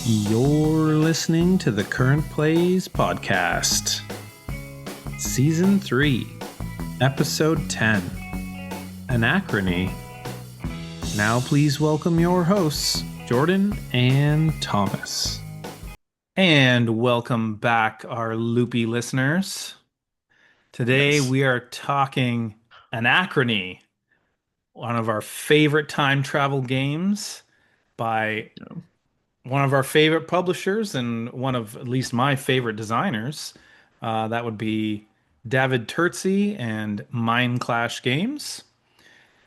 You're listening to the Current Plays Podcast, Season 3, Episode 10, Anachrony. Now please welcome your hosts, Jordan and Thomas. And welcome back, our loopy listeners. Today Yes. we are talking Anachrony, one of our favorite time travel games by Yeah. one of our favorite publishers and one of at least my favorite designers. That would be Dávid Turczi and Mindclash Games.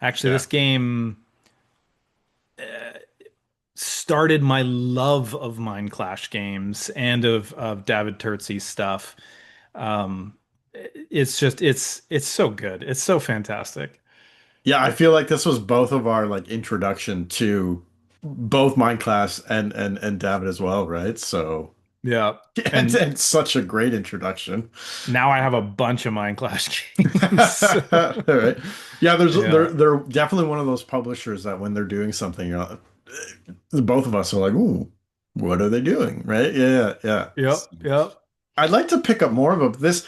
Actually, Yeah. this game started my love of Mindclash Games and of Dávid Turczi's stuff. Um, it's so good. It's so fantastic. Yeah, I It, feel like this was both of our like introduction to both Mindclass and David as well, right? So yeah, and and such a great introduction. now I have a bunch of Mindclash games. All right. Yeah, Yeah. they're definitely one of those publishers that when they're doing something, both of us are like, ooh, what are they doing? Right? Yeah, yeah. Yep. Yep. I'd like to pick up more of them. This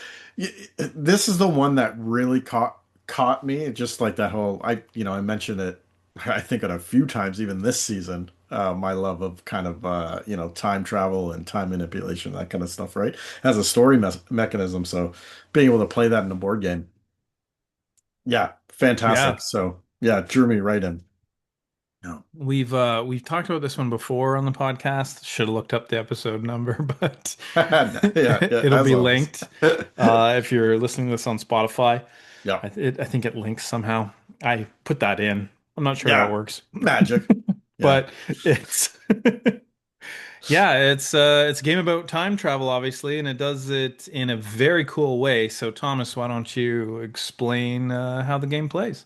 is the one that really caught me. Just like that whole I mentioned it I think on a few times even this season. My love of kind of time travel and time manipulation, that kind of stuff, right? As a story mechanism. So being able to play that in a board game, yeah, Yeah. fantastic. So yeah, drew me right in. No. We've talked about this one before on the podcast. Should have looked up the episode number, but Yeah, yeah, it'll as be always. linked if you're listening to this on Spotify. Yeah, I think it links somehow. I put that in. I'm not sure how it yeah, works, magic. Yeah. but it's yeah, it's a game about time travel, obviously, and it does it in a very cool way. So, Thomas, why don't you explain how the game plays?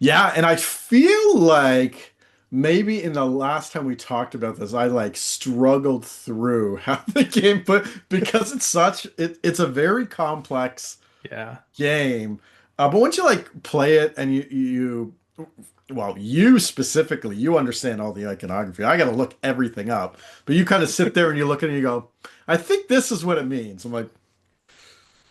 Yeah, and I feel like maybe in the last time we talked about this, I like struggled through how the game put because it's a very complex Yeah, game. But once you like play it and you specifically, you understand all the iconography. I got to look everything up, but you kind of sit there and you look at it and you go, I think this is what it means. I'm like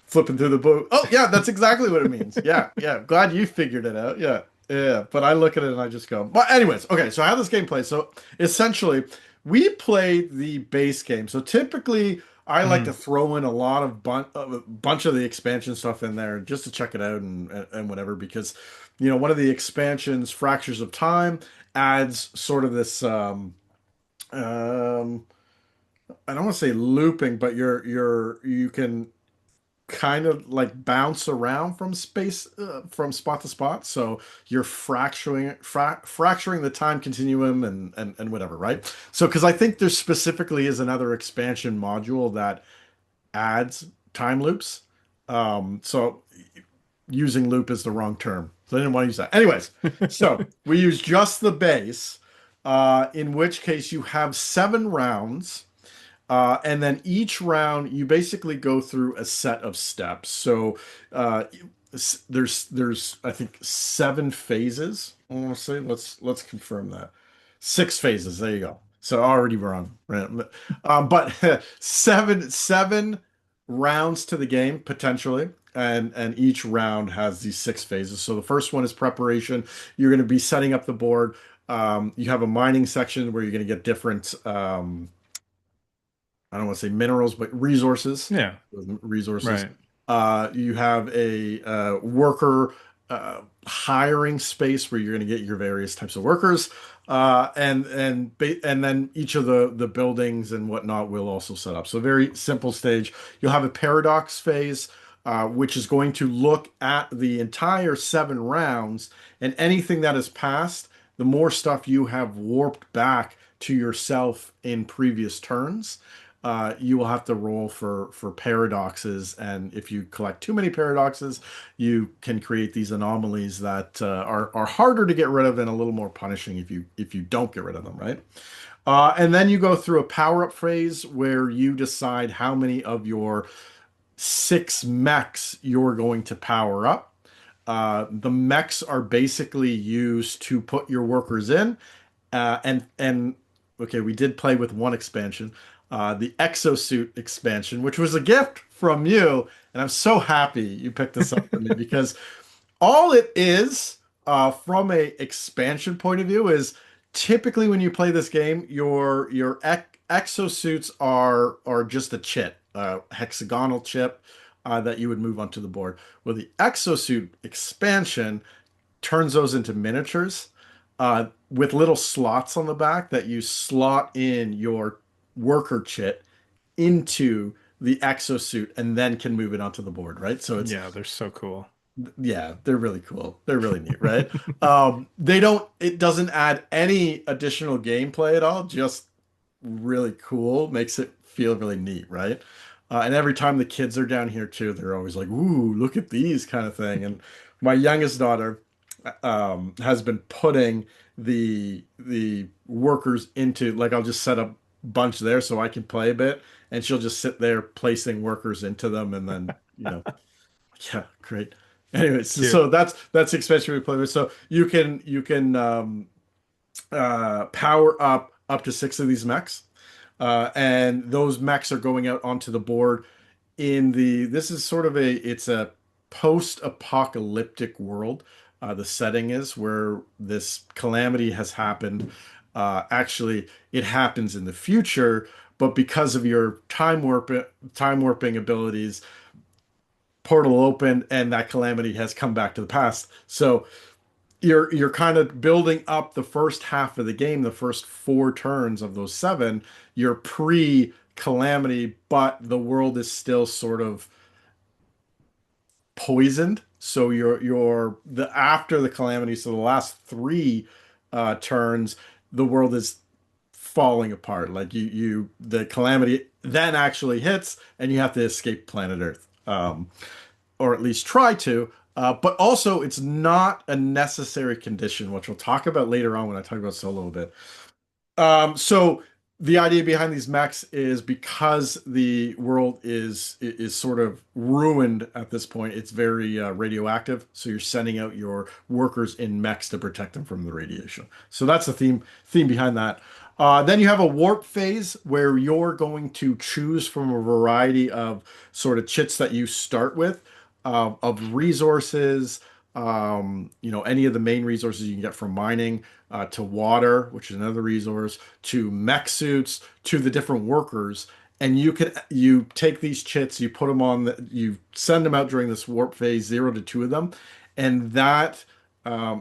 flipping through the book. Oh yeah, that's exactly what it means. Yeah, yeah. Glad you figured it out. Yeah, yeah. But I look at it and I just go. But anyways, okay. So how this game plays? So essentially, we play the base game. So typically, I like to mm, throw in a lot of a bunch of the expansion stuff in there just to check it out and whatever because one of the expansions, Fractures of Time, adds sort of this um I don't want to say looping, but you can kind of like bounce around from space from spot to spot, so you're fracturing the time continuum and whatever, right? So because I think there specifically is another expansion module that adds time loops, so using loop is the wrong term, so I didn't want to use that anyways. So we use just the base, in which case you have 7 rounds, and then each round you basically go through a set of steps. So uh, there's I think 7 phases. I want to say let's confirm that. 6 phases. There you go. So already wrong. Right? But seven rounds to the game potentially. And each round has these 6 phases. So the first one is preparation. You're going to be setting up the board. You have a mining section where you're going to get different I don't want to say minerals, but resources. yeah, Resources. right. You have a worker hiring space where you're going to get your various types of workers, and then each of the buildings and whatnot will also set up. So very simple stage. You'll have a paradox phase, which is going to look at the entire 7 rounds and anything that is passed. The more stuff you have warped back to yourself in previous turns, you will have to roll for paradoxes, and if you collect too many paradoxes, you can create these anomalies that are harder to get rid of and a little more punishing if you don't get rid of them, right? And then you go through a power up phase where you decide how many of your 6 mechs you're going to power up. The mechs are basically used to put your workers in, and okay, we did play with one expansion, the exosuit expansion, which was a gift from you, and I'm so happy you picked this up for me because all it is, from a expansion point of view, is typically when you play this game, your exosuits are just a chip, hexagonal chip, that you would move onto the board. Well, the exosuit expansion turns those into miniatures, with little slots on the back that you slot in your worker chit into the exosuit and then can move it onto the board, right? So it's Yeah, they're so cool. yeah, they're really cool. They're really neat, right? It doesn't add any additional gameplay at all, just really cool. Makes it feel really neat, right? And every time the kids are down here too, they're always like, "Ooh, look at these," kind of thing. And my youngest daughter, has been putting the workers into, like, I'll just set up a bunch there so I can play a bit, and she'll just sit there placing workers into them, and then yeah, great. Anyways, Cute. so that's the expansion we play with. So you can power up to six of these mechs, and those mechs are going out onto the board in the. This is sort of it's a post-apocalyptic world. The setting is where this calamity has happened. Actually, it happens in the future, but because of your time warping abilities, portal opened and that calamity has come back to the past. So you're kind of building up the first half of the game, the first four turns of those seven. You're pre-calamity, but the world is still sort of poisoned. So you're the after the calamity, so the last three turns, the world is falling apart. Like the calamity then actually hits, and you have to escape planet Earth. Or at least try to. But also, it's not a necessary condition, which we'll talk about later on when I talk about solo a bit. So the idea behind these mechs is because the world is sort of ruined at this point. It's very radioactive, so you're sending out your workers in mechs to protect them from the radiation. So that's the theme behind that. Then you have a warp phase where you're going to choose from a variety of sort of chits that you start with, of resources. Any of the main resources you can get from mining, to water, which is another resource, to mech suits, to the different workers. And you take these chits, you put them on, you send them out during this warp phase, 0 to 2 of them, and that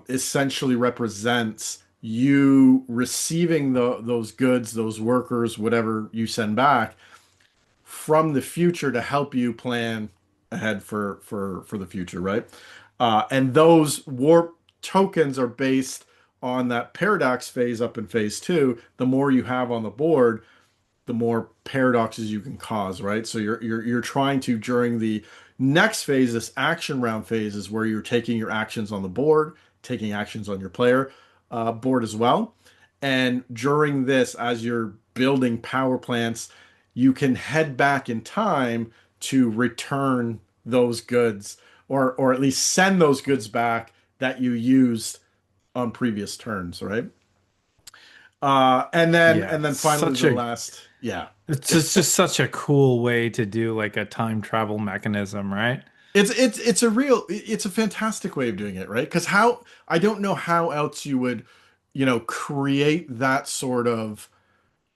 essentially represents you receiving those goods, those workers, whatever you send back from the future to help you plan ahead for the future, right? And those warp tokens are based on that paradox phase up in phase two. The more you have on the board, the more paradoxes you can cause, right? So you're trying to, during the next phase, this action round phase, is where you're taking your actions on the board, taking actions on your player board as well. And during this, as you're building power plants, you can head back in time to return those goods, or at least send those goods back that you used on previous turns, right? And then Yeah, and then finally the last, yeah. it's just such a cool way to do like a time travel mechanism, right? It's a fantastic way of doing it, right? Because how I don't know how else you would, create that sort of,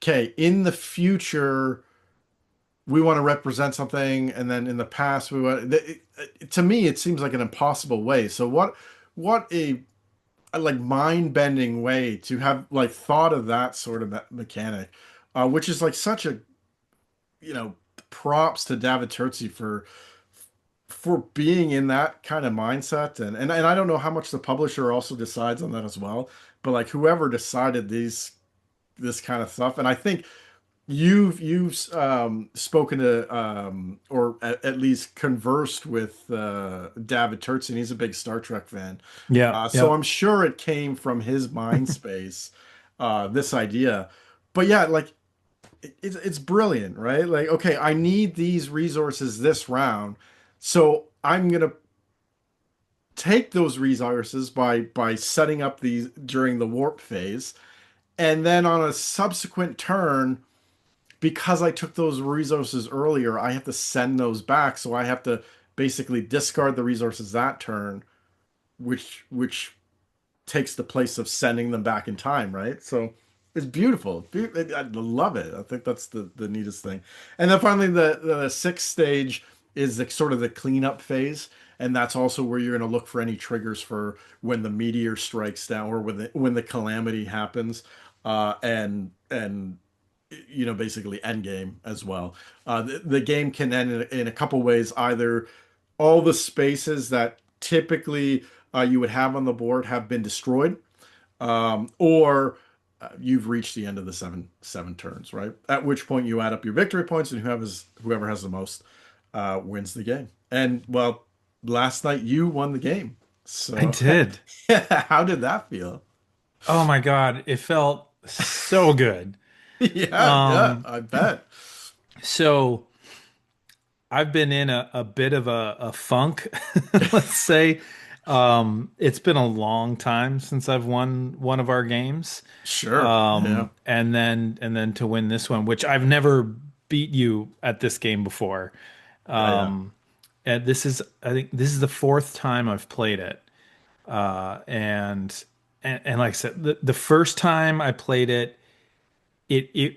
okay, in the future we want to represent something, and then in the past we want to me it seems like an impossible way. So what a like mind-bending way to have like thought of that sort of mechanic, which is like such a, props to David Turczi for being in that kind of mindset. And I don't know how much the publisher also decides on that as well, but like whoever decided this kind of stuff. And I think you've spoken to, or at least conversed with David Turczi, and he's a big Star Trek fan. Yeah, So yeah. I'm sure it came from his mind space, this idea. But yeah, like it's brilliant, right? Like, okay, I need these resources this round, so I'm gonna take those resources by setting up these during the warp phase, And then on a subsequent turn, because I took those resources earlier, I have to send those back. So I have to basically discard the resources that turn, which takes the place of sending them back in time, right? So it's beautiful. I love it. I think that's the neatest thing. And then finally, the sixth stage is the sort of the cleanup phase, and that's also where you're going to look for any triggers for when the meteor strikes down or when the calamity happens, and basically end game as well. The game can end in a couple ways. Either all the spaces that typically you would have on the board have been destroyed, or you've reached the end of the seven turns, right? At which point you add up your victory points, and whoever has the most wins the game. And well, last night you won the game. I So, did. how did that feel? Oh my God, it felt so good. Yeah, yeah, Um, I bet. so I've been in a bit of a funk, let's say. It's been a long time since I've won one of our games. Sure. Yeah. And then to win this one, which I've never beat you at this game before. Yeah, yeah. And I think this is the fourth time I've played it. And like I said, the first time I played it, it it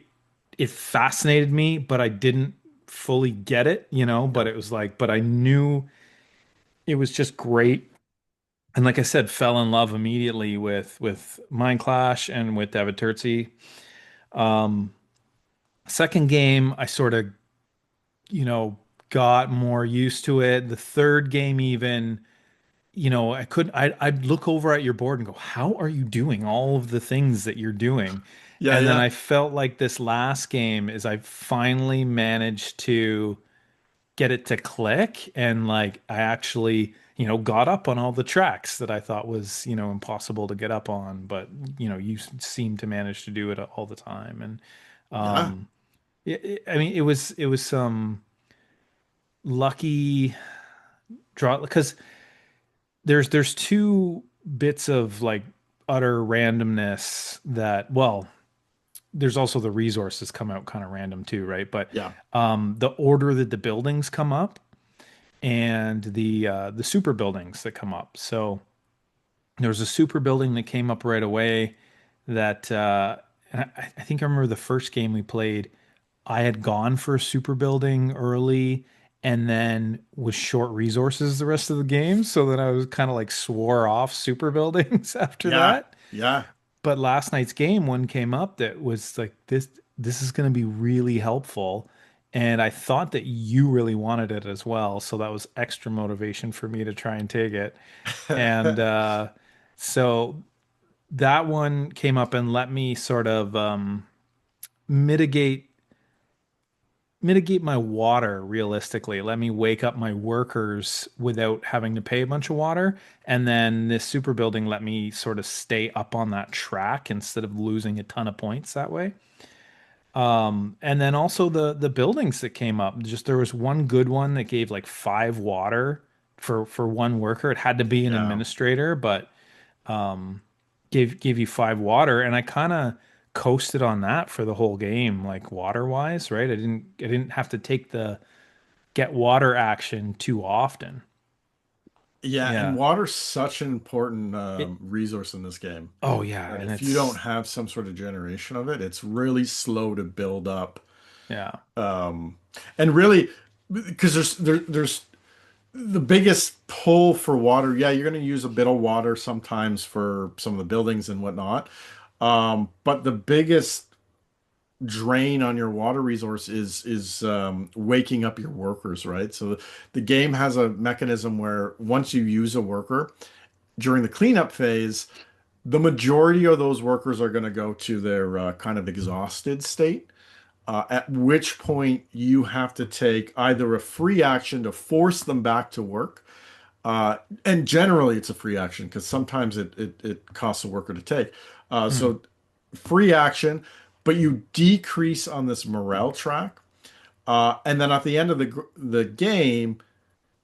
it fascinated me, but I didn't fully get it, but Yep. it was like, but I knew it was just great. And like I said, fell in love immediately with Mindclash and with David Turczi. Um, Second game, I sort of, you know, got more used to it. The third game, even, I couldn't, I'd look over at your board and go, how are you doing all of the things that you're doing? Yeah, And then yeah. I felt like this last game is I finally managed to get it to click, and like I actually, got up on all the tracks that I thought was, impossible to get up on, but you seem to manage to do it all the time. And Yeah. I mean, it was some lucky draw because there's two bits of like utter randomness that, well, there's also the resources come out kind of random too, right? But Yeah. the order that the buildings come up and the super buildings that come up. So there was a super building that came up right away that and I think I remember the first game we played, I had gone for a super building early and then was short resources the rest of the game. So then I was kind of like swore off super buildings after Yeah. that. Yeah. But last night's game, one came up that was like this is going to be really helpful. And I thought that you really wanted it as well. So that was extra motivation for me to try and take it. And so that one came up and let me sort of mitigate mitigate my water realistically. Let me wake up my workers without having to pay a bunch of water. And then this super building let me sort of stay up on that track instead of losing a ton of points that way. And then also the buildings that came up. Just there was one good one that gave like 5 water for one worker. It had to be an Yeah. administrator, but gave you 5 water, and I kind of coasted on that for the whole game, like water wise, right? I didn't have to take the get water action too often. Yeah, and Yeah. water's such an important It, resource in this game. oh yeah, And and if you don't it's have some sort of generation of it, it's really slow to build up. yeah. Um, and really, because there's the biggest pull for water. Yeah, you're going to use a bit of water sometimes for some of the buildings and whatnot. But the biggest drain on your water resource is waking up your workers, right? So the game has a mechanism where once you use a worker during the cleanup phase, the majority of those workers are going to go to their kind of exhausted state. At which point you have to take either a free action to force them back to work, and generally it's a free action because sometimes it costs a worker to take. Hmm. So free action, but you decrease on this morale track. And then at the end of the game,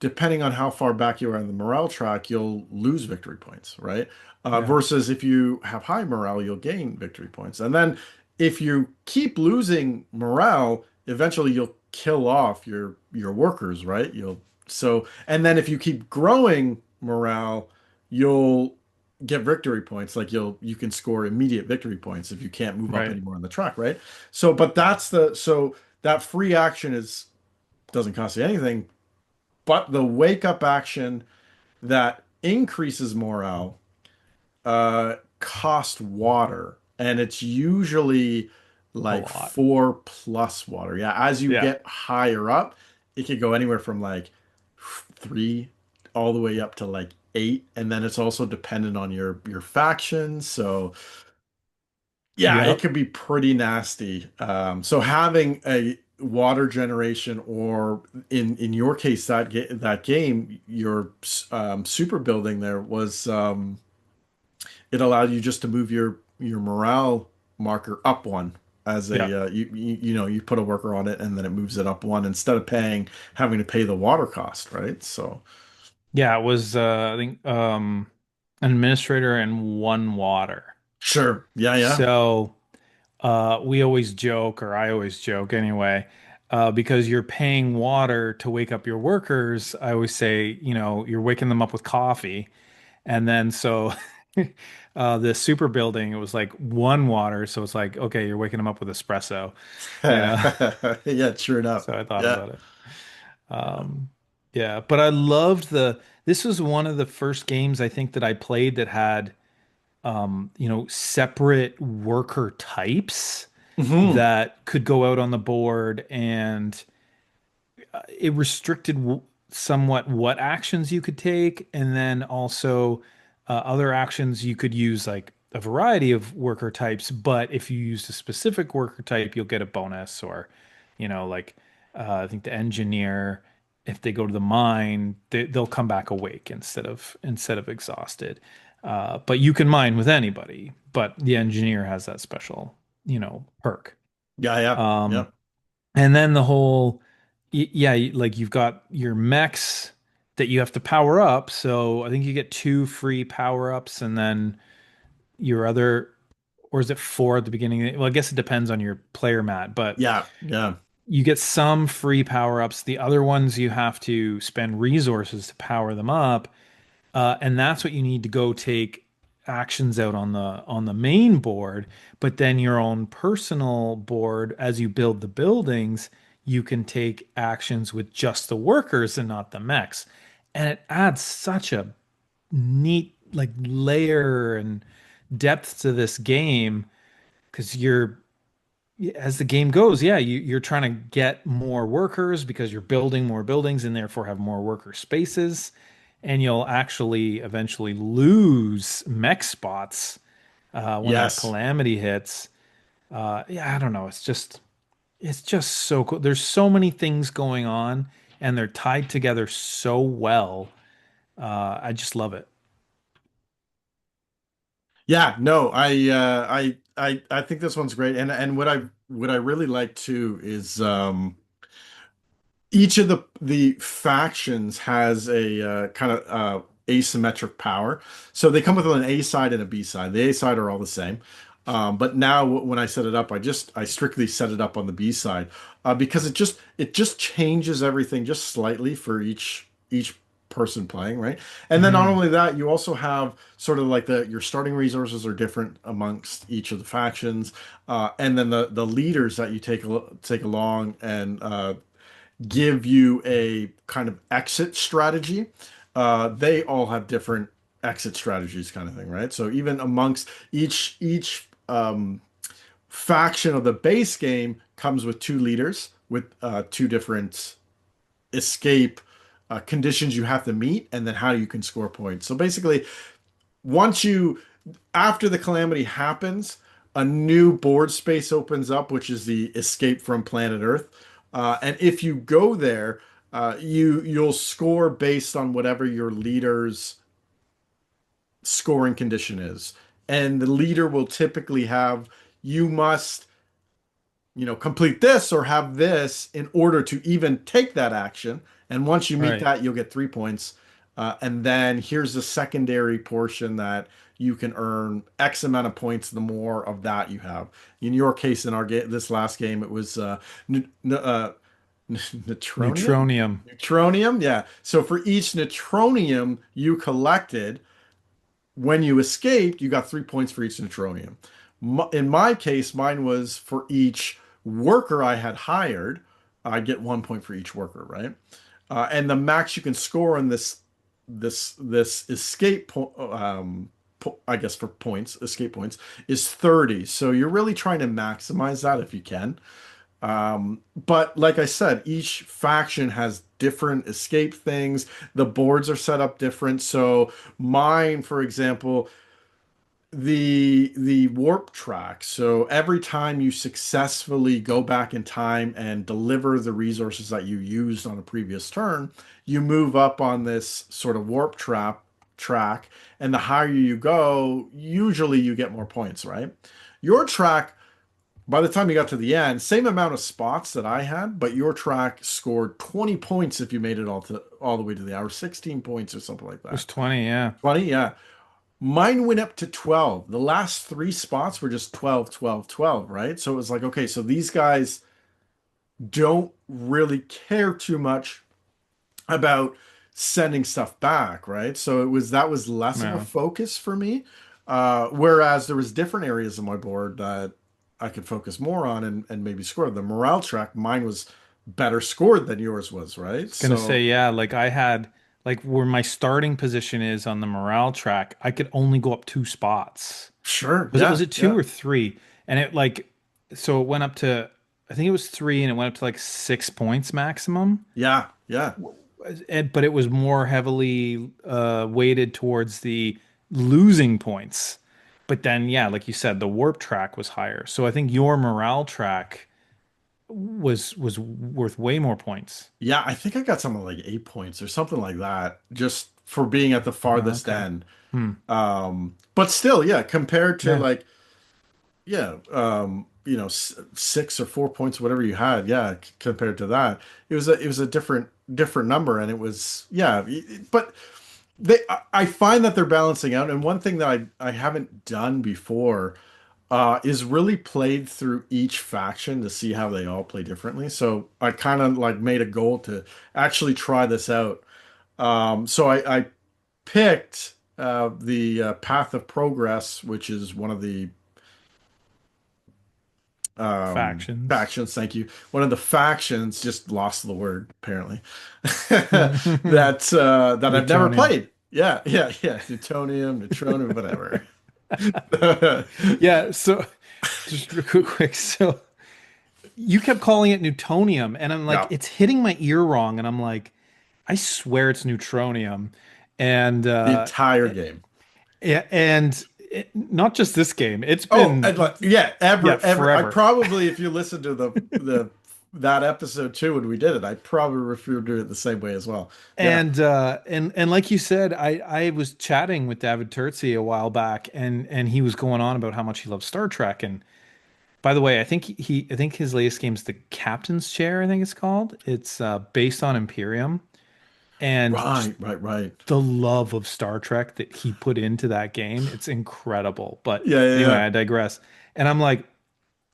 depending on how far back you are on the morale track, you'll lose victory points, right? Yeah. Versus if you have high morale, you'll gain victory points. And then if you keep losing morale, eventually you'll kill off your workers, right? You'll so and then if you keep growing morale, you'll get victory points. Like you can score immediate victory points if you can't move up Right. anymore on the track, right? So, but that's the so that free action is doesn't cost you anything, but the wake up action that increases morale cost water, and it's usually A like lot. 4 plus water. Yeah, as you Yeah. get higher up, it could go anywhere from like 3 all the way up to like 8, and then it's also dependent on your faction. So yeah, it Yep. could be pretty nasty. So having a water generation, or in your case, that game, your super building there was it allowed you just to move your morale marker up one as Yeah. a you put a worker on it and then it moves it up one instead of having to pay the water cost, right? So Yeah, it was I think an administrator and one water. sure, yeah, yeah, So we always joke, or I always joke anyway, because you're paying water to wake up your workers. I always say, you're waking them up with coffee. And then so the super building, it was like one water. So it's like, okay, you're waking them up with espresso, you know? yeah, true enough, So I thought yeah. about it. Um, yeah, but I loved this was one of the first games I think that I played that had, separate worker types Hmm. that could go out on the board, and it restricted somewhat what actions you could take, and then also other actions you could use, like a variety of worker types. But if you used a specific worker type, you'll get a bonus, or like I think the engineer, if they go to the mine, they'll come back awake instead of exhausted. But you can mine with anybody, but the engineer has that special, perk. Yeah, yeah, Um, yeah. and then the whole, yeah, like you've got your mechs that you have to power up. So I think you get two free power ups, and then your other, or is it four at the beginning? Well, I guess it depends on your player mat, but Yeah, yeah. you get some free power ups. The other ones you have to spend resources to power them up. And that's what you need to go take actions out on the main board. But then your own personal board, as you build the buildings, you can take actions with just the workers and not the mechs. And it adds such a neat like layer and depth to this game, because as the game goes, yeah, you're trying to get more workers because you're building more buildings and therefore have more worker spaces. And you'll actually eventually lose mech spots when that Yes. calamity hits. Yeah, I don't know. It's just so cool. There's so many things going on, and they're tied together so well. I just love it. Yeah, no, I think this one's great. And what I really like too is each of the factions has a kind of asymmetric power. So they come with an A side and a B side. The A side are all the same. But now when I set it up, I strictly set it up on the B side because it just changes everything just slightly for each person playing, right? And then not Hmm. only that, you also have sort of like your starting resources are different amongst each of the factions, and then the leaders that you take along and give you a kind of exit strategy. They all have different exit strategies, kind of thing, right? So even amongst each faction of the base game comes with two leaders with two different escape conditions you have to meet, and then how you can score points. So basically, once you after the calamity happens, a new board space opens up, which is the escape from planet Earth. And if you go there, you'll score based on whatever your leader's scoring condition is. And the leader will typically have you must complete this or have this in order to even take that action. And once you meet Right. that, you'll get 3 points. And then here's the secondary portion that you can earn X amount of points the more of that you have. In your case, in our game, this last game, it was neutronium? Neutronium. Neutronium, yeah. So for each neutronium you collected, when you escaped, you got 3 points for each neutronium. In my case, mine was for each worker I had hired, I get 1 point for each worker, right? And the max you can score on this escape I guess for points, escape points, is 30. So you're really trying to maximize that if you can. But like I said, each faction has different escape things. The boards are set up different. So mine, for example, the warp track. So every time you successfully go back in time and deliver the resources that you used on a previous turn, you move up on this sort of warp trap track. And the higher you go, usually you get more points, right? Your track, by the time you got to the end, same amount of spots that I had, but your track scored 20 points if you made it all the way to the hour, 16 points or something like It was that. 20, yeah. 20, yeah. Mine went up to 12. The last three spots were just 12, 12, 12, right? So it was like, okay, so these guys don't really care too much about sending stuff back, right? So that was less of a Yeah. focus for me. Whereas there was different areas of my board that I could focus more on and maybe score. The morale track, mine was better scored than yours was, right? It's gonna say, So yeah, like I had like where my starting position is on the morale track, I could only go up 2 spots. sure, Was yeah, it two yeah, or three? And it like so it went up to I think it was three and it went up to like 6 points maximum. yeah, yeah. But it was more heavily weighted towards the losing points. But then yeah, like you said, the warp track was higher. So I think your morale track was worth way more points. Yeah, I think I got something like 8 points or something like that, just for being at the farthest Okay. end. Hmm. But still, yeah, compared to Yeah. like, yeah, 6 or 4 points, whatever you had, yeah, compared to that, it was a different number, and it was yeah, but I find that they're balancing out, and one thing that I haven't done before is really played through each faction to see how they all play differently. So I kind of like made a goal to actually try this out. So I picked the Path of Progress, which is one of the Factions. factions. Thank you. One of the factions, just lost the word apparently. That I've never Newtonium. played. Yeah, yeah, yeah. Newtonium, Neutronium, whatever. Yeah, so just real quick. So you kept calling it Newtonium, and I'm like, Yeah, it's hitting my ear wrong, and I'm like, I swear it's Neutronium. And the entire game. yeah, and not just this game. It's Oh, and been like, yeah, yeah, ever. I forever. probably, if you listen to the that episode too when we did it, I probably referred to it the same way as well. Yeah. And like you said, I was chatting with David Turczi a while back, and he was going on about how much he loves Star Trek. And by the way, I think his latest game is the Captain's Chair, I think it's called. It's based on Imperium, and just Right, right, right. the love of Star Trek that he put into that game, it's incredible. But Yeah, yeah, anyway, yeah. I digress. And I'm like,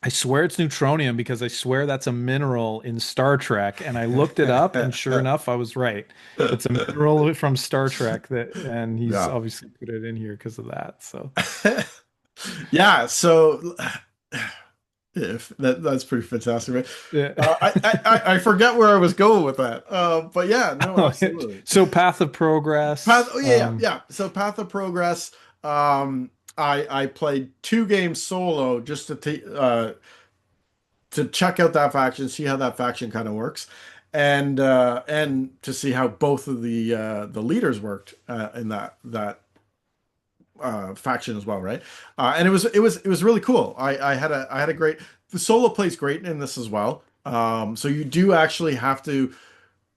I swear it's neutronium because I swear that's a mineral in Star Trek. And I looked it up, and sure enough, I was right. It's a mineral from Star Trek that, and he's Yeah. obviously put it in here because of that. So, Yeah, so if that's pretty fantastic, right? yeah. I forget where I was going with that. But yeah, no, absolutely. So Path of Path, Progress. oh yeah, yeah, yeah. So Path of Progress. I played 2 games solo just to check out that faction, see how that faction kind of works, and to see how both of the leaders worked in that faction as well, right? And it was really cool. I had a great the solo plays great in this as well. So you do actually have to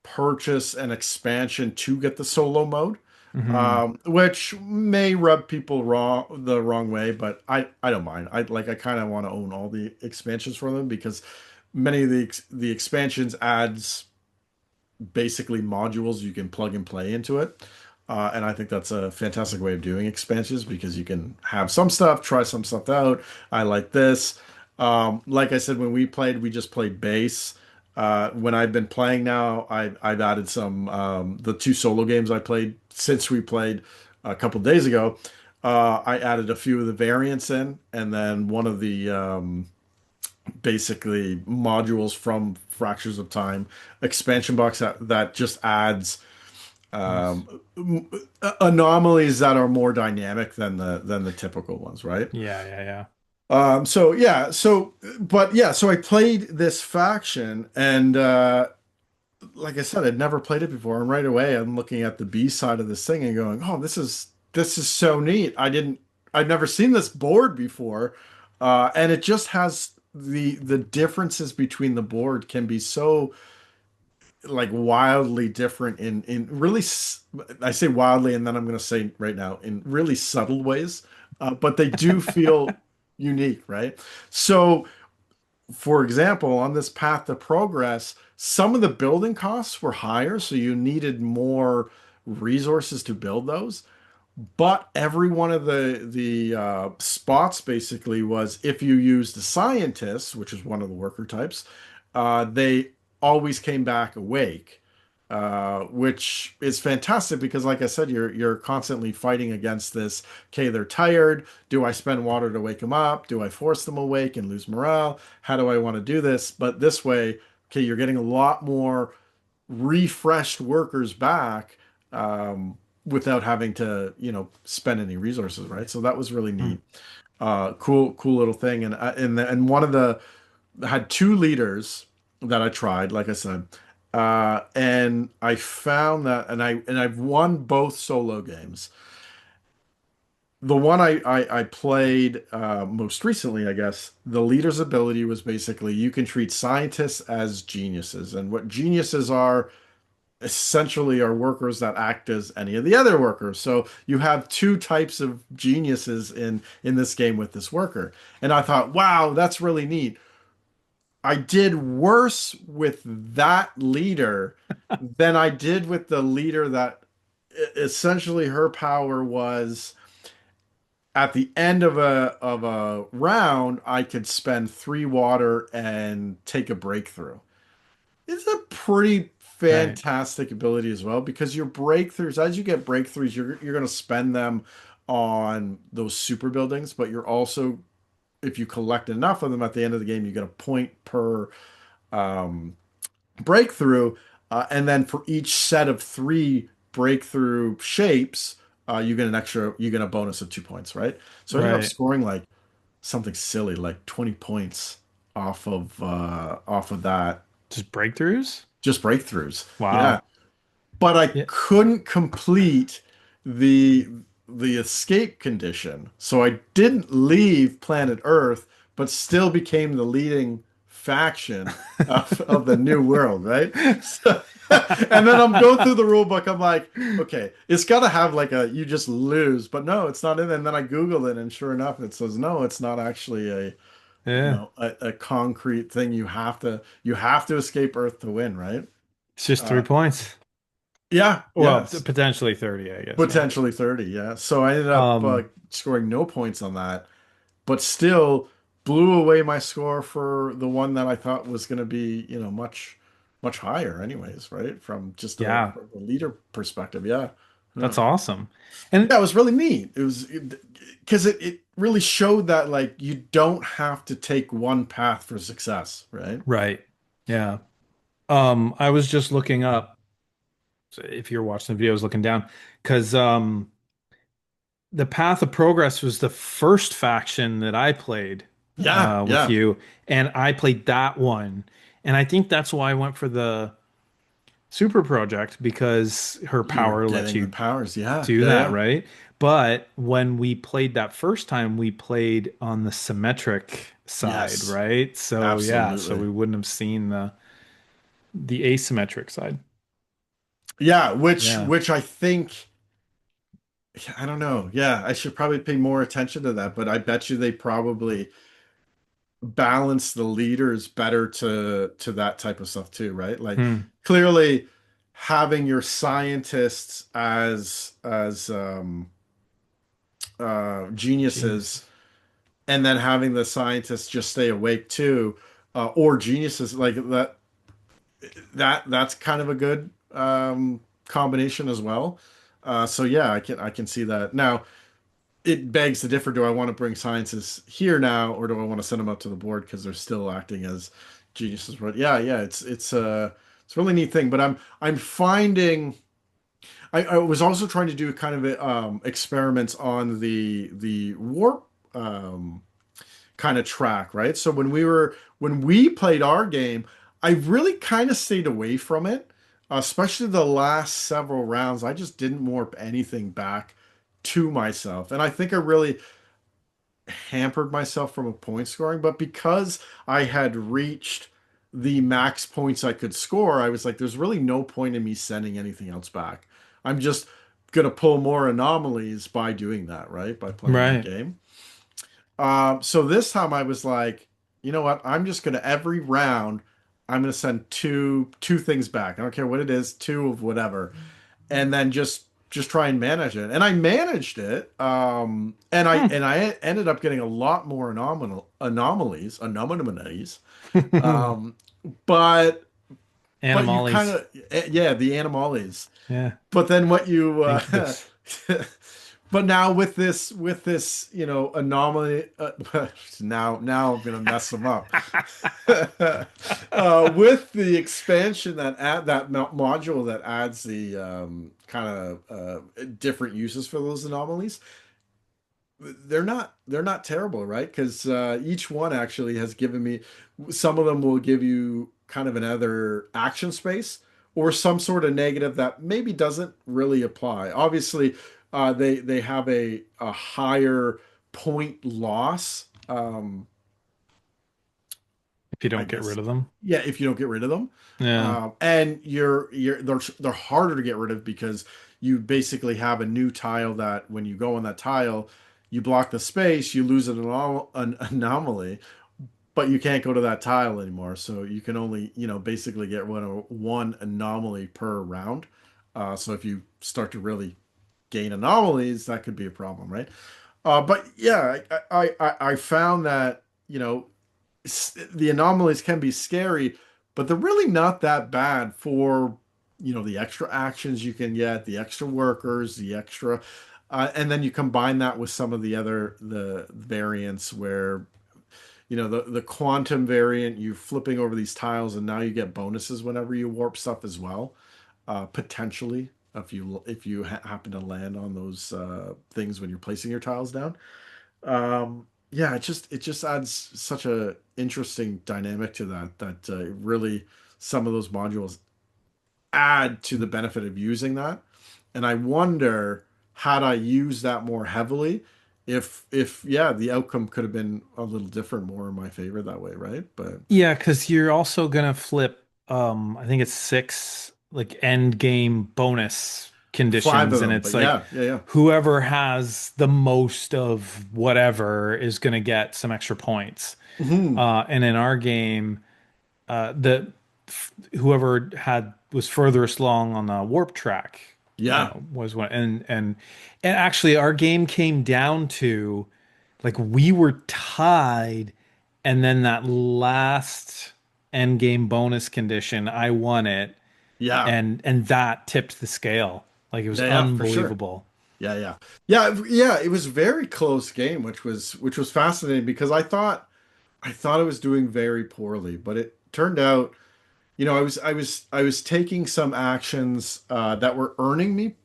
purchase an expansion to get the solo mode. Hmm. which may rub people the wrong way, but I don't mind. I kind of want to own all the expansions for them because many of the expansions adds basically modules you can plug and play into it. And I think that's a fantastic way of doing expansions because you can have some stuff, try some stuff out. I like this. Like I said, when we played, we just played base. When I've been playing now, I've added some the two solo games I played since we played a couple days ago. I added a few of the variants in, and then one of the basically modules from Fractures of Time expansion box that just adds Nice. anomalies that are more dynamic than the typical ones, right? Yeah, yeah, yeah. So yeah, but yeah, so I played this faction and like I said, I'd never played it before, and right away I'm looking at the B side of this thing and going, "Oh, this is so neat. I've never seen this board before." And it just has the differences between the board can be so like wildly different in really I say wildly and then I'm going to say right now in really subtle ways, but they do feel unique, right? So for example, on this path to progress, some of the building costs were higher, so you needed more resources to build those. But every one of the spots basically was if you used the scientists, which is one of the worker types, they always came back awake, which is fantastic because, like I said, you're constantly fighting against this. Okay, they're tired. Do I spend water to wake them up? Do I force them awake and lose morale? How do I want to do this? But this way, okay, you're getting a lot more refreshed workers back without having to, spend any resources, right? So that was really Hmm. neat. Cool little thing. And one of the had two leaders that I tried, like I said, and I found that, and I've won both solo games. The one I played most recently, I guess, the leader's ability was basically you can treat scientists as geniuses, and what geniuses are essentially are workers that act as any of the other workers. So you have two types of geniuses in this game with this worker. And I thought, wow, that's really neat. I did worse with that leader than I did with the leader that essentially her power was at the end of a round, I could spend 3 water and take a breakthrough. It's a pretty Right, fantastic ability as well because your breakthroughs, as you get breakthroughs, you're going to spend them on those super buildings, but you're also, if you collect enough of them at the end of the game, you get a point per um, breakthrough, and then for each set of 3 breakthrough shapes, you get a bonus of 2 points, right? So I ended up right. scoring like something silly, like 20 points off of that, Just breakthroughs? just breakthroughs. Yeah. Wow. But I Yeah. couldn't complete the the escape condition. So I didn't leave planet Earth, but still became the leading faction of the new world, right? So, and then I'm going through the rule book. I'm like, okay, it's got to have like a you just lose, but no, it's not in. And then I Googled it, and sure enough, it says no, it's not actually Yeah. a concrete thing. You have to escape Earth to win, right? It's just three Uh, points. yeah, Well, yes. potentially 30, I guess. Yeah. Potentially 30, yeah. So I ended up Um, scoring no points on that, but still blew away my score for the one that I thought was going to be, much higher anyways, right? yeah, From a leader perspective. Yeah. Yeah. that's awesome. And Yeah, it was really neat. It was because it really showed that like you don't have to take one path for success, right? right. Yeah. I was just looking up, so if you're watching the video, I was looking down because the Path of Progress was the first faction that I played Yeah, with yeah. you, and I played that one. And I think that's why I went for the Super Project because her You were power lets getting the you powers. Yeah, do yeah, that, yeah. right? But when we played that first time, we played on the symmetric side, Yes, right? So yeah, so absolutely. we wouldn't have seen the asymmetric side. Yeah, which Yeah. which I think. Yeah, I don't know. Yeah, I should probably pay more attention to that, but I bet you they probably balance the leaders better to that type of stuff too, right? Like Hmm. clearly having your scientists as Geniuses. geniuses and then having the scientists just stay awake too, or geniuses like that's kind of a good combination as well. So yeah, I can see that. Now, it begs to differ. Do I want to bring scientists here now, or do I want to send them up to the board because they're still acting as geniuses? But yeah, yeah, it's a really neat thing. But I'm finding I was also trying to do kind of experiments on the warp kind of track, right? So when we played our game, I really kind of stayed away from it, especially the last several rounds. I just didn't warp anything back to myself, and I think I really hampered myself from a point scoring. But because I had reached the max points I could score, I was like, there's really no point in me sending anything else back. I'm just gonna pull more anomalies by doing that, right? By playing that Right. game. So this time I was like, you know what? I'm just gonna every round, I'm gonna send two things back. I don't care what it is, two of whatever, and then just try and manage it. And I managed it. And I Hmm. and I ended up getting a lot more anomalies. Um, but you kind Animales. of yeah, the anomalies. Yeah. But then what you Incubus. but now with this anomaly now I'm gonna mess them up. With the expansion that add that module that adds the kind of different uses for those anomalies, they're not terrible, right? Because each one actually has given me, some of them will give you kind of another action space or some sort of negative that maybe doesn't really apply. Obviously, they have a higher point loss. If you I don't get rid guess. of them. Yeah, if you don't get rid of them, Yeah. and they're harder to get rid of because you basically have a new tile that when you go on that tile, you block the space, you lose an anomaly, but you can't go to that tile anymore. So you can only basically get one anomaly per round. So if you start to really gain anomalies, that could be a problem, right? But yeah, I found that the anomalies can be scary, but they're really not that bad for the extra actions you can get, the extra workers, the extra, and then you combine that with some of the variants where the quantum variant, you're flipping over these tiles and now you get bonuses whenever you warp stuff as well, potentially if you happen to land on those things when you're placing your tiles down. Yeah, it just adds such a interesting dynamic to that really some of those modules add to the benefit of using that. And I wonder, had I used that more heavily, if yeah, the outcome could have been a little different, more in my favor that way, right? But Yeah, because you're also gonna flip I think it's six like end game bonus five of conditions, and them, it's but like yeah, yeah, yeah. whoever has the most of whatever is gonna get some extra points. Hmm. And in our game, the whoever had was furthest along on the warp track, Yeah, was one. And actually, our game came down to like we were tied, and then that last end game bonus condition, I won it, yeah, and that tipped the scale. Like it was yeah, yeah, for sure. unbelievable. Yeah, yeah. Yeah, it was a very close game, which was fascinating because I thought I was doing very poorly, but it turned out, I was taking some actions that were earning me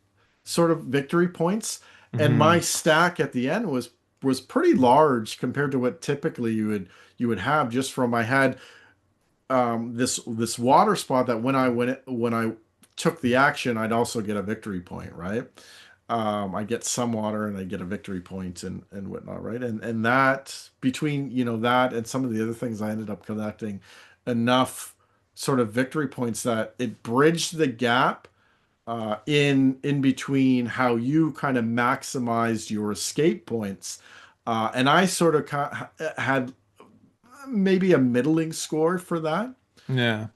sort of victory points, and my Hmm. stack at the end was pretty large compared to what typically you would have just from I had this water spot that when I took the action, I'd also get a victory point, right? I get some water and I get a victory point and whatnot, right? And that between that and some of the other things, I ended up collecting enough sort of victory points that it bridged the gap in between how you kind of maximized your escape points. And I sort of had maybe a middling score for that. Yeah.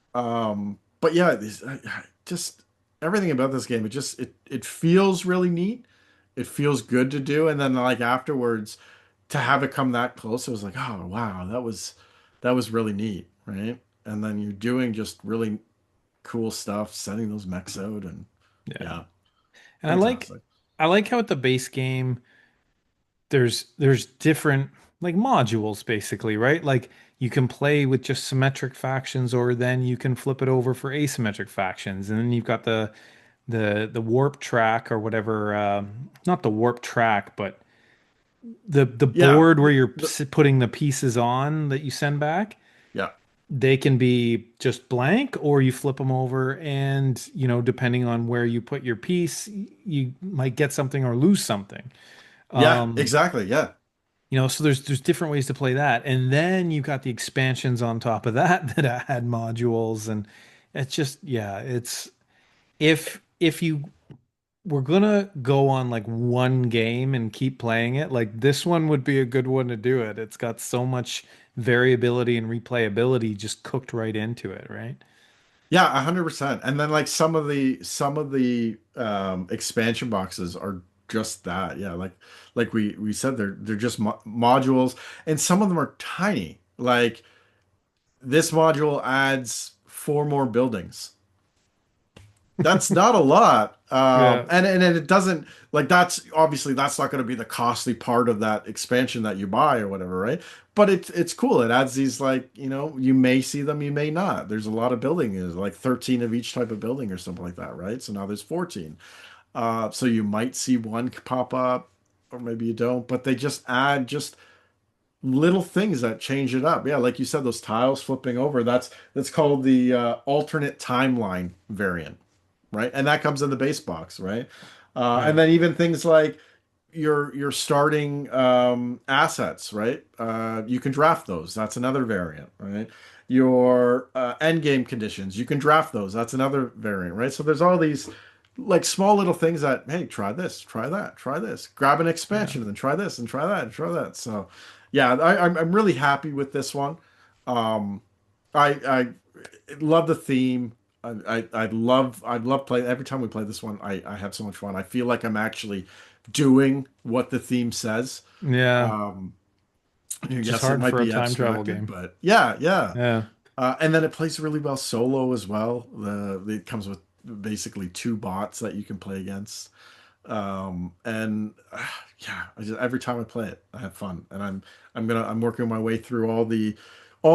But yeah, just everything about this game, it feels really neat. It feels good to do, and then like afterwards, to have it come that close, it was like, oh wow, that was really neat, right? And then you're doing just really cool stuff, sending those mechs out, and Yeah. yeah, And fantastic. I like how at the base game there's different like modules basically, right? Like you can play with just symmetric factions or then you can flip it over for asymmetric factions. And then you've got the warp track or whatever not the warp track, but the Yeah, board where you're the putting the pieces on that you send back. yeah, They can be just blank or you flip them over and depending on where you put your piece, you might get something or lose something. yeah, Um, exactly, yeah. so there's different ways to play that. And then you've got the expansions on top of that that add modules and it's just yeah, it's if you were gonna go on like one game and keep playing it, like this one would be a good one to do it. It's got so much variability and replayability just cooked right into it, right? Yeah, 100%. And then like some of the expansion boxes are just that. Yeah, like we said they're just modules and some of them are tiny. Like this module adds four more buildings. That's not a lot. Yeah. And it doesn't like that's obviously that's not going to be the costly part of that expansion that you buy or whatever, right? But it's cool. It adds these like, you may see them, you may not. There's a lot of building, is like 13 of each type of building or something like that, right? So now there's 14. So you might see one pop up or maybe you don't, but they just add just little things that change it up. Yeah, like you said, those tiles flipping over, that's called the alternate timeline variant, right? And that comes in the base box, right? And Yeah. then even things like your starting assets, right? You can draft those. That's another variant, right? Your end game conditions, you can draft those. That's another variant, right? So there's all these like small little things that, hey, try this, try that, try this, grab an Yeah. expansion, and then try this and try that and try that. So, yeah, I'm really happy with this one. Um, I love the theme. I love playing every time we play this one. I have so much fun. I feel like I'm actually doing what the theme says. Yeah. Um, Which is yes, it hard might for a be time travel abstracted, game. but yeah, yeah. Yeah. And then it plays really well solo as well. It comes with basically two bots that you can play against. And yeah, every time I play it, I have fun, and I'm working my way through all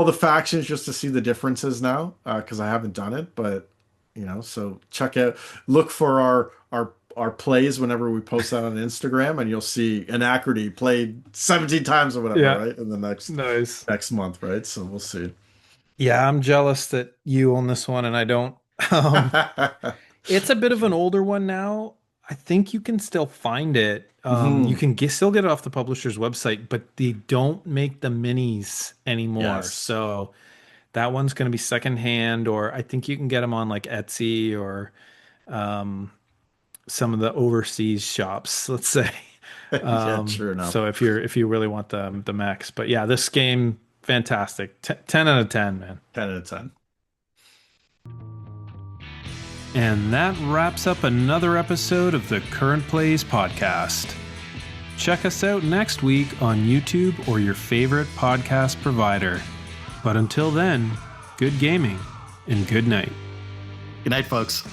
the factions just to see the differences now, because I haven't done it, but so check out, look for our plays whenever we post that on Instagram, and you'll see Anachrony played 17 times or whatever, Yeah. right? In the Nice. next month, right? So we'll see. Yeah, I'm jealous that you own this one and I don't. Um, it's a bit of an older one now. I think you can still find it. You Hmm. can still get it off the publisher's website, but they don't make the minis anymore. Yes. So that one's going to be secondhand, or I think you can get them on like Etsy or um, some of the overseas shops, let's say. Yeah, sure enough. So if you really want the mechs, but yeah, this game fantastic. 10 out of 10, man. 10 out of 10. And that wraps up another episode of the Current Plays podcast. Check us out next week on YouTube or your favorite podcast provider. But until then, good gaming and good night. Good night, folks.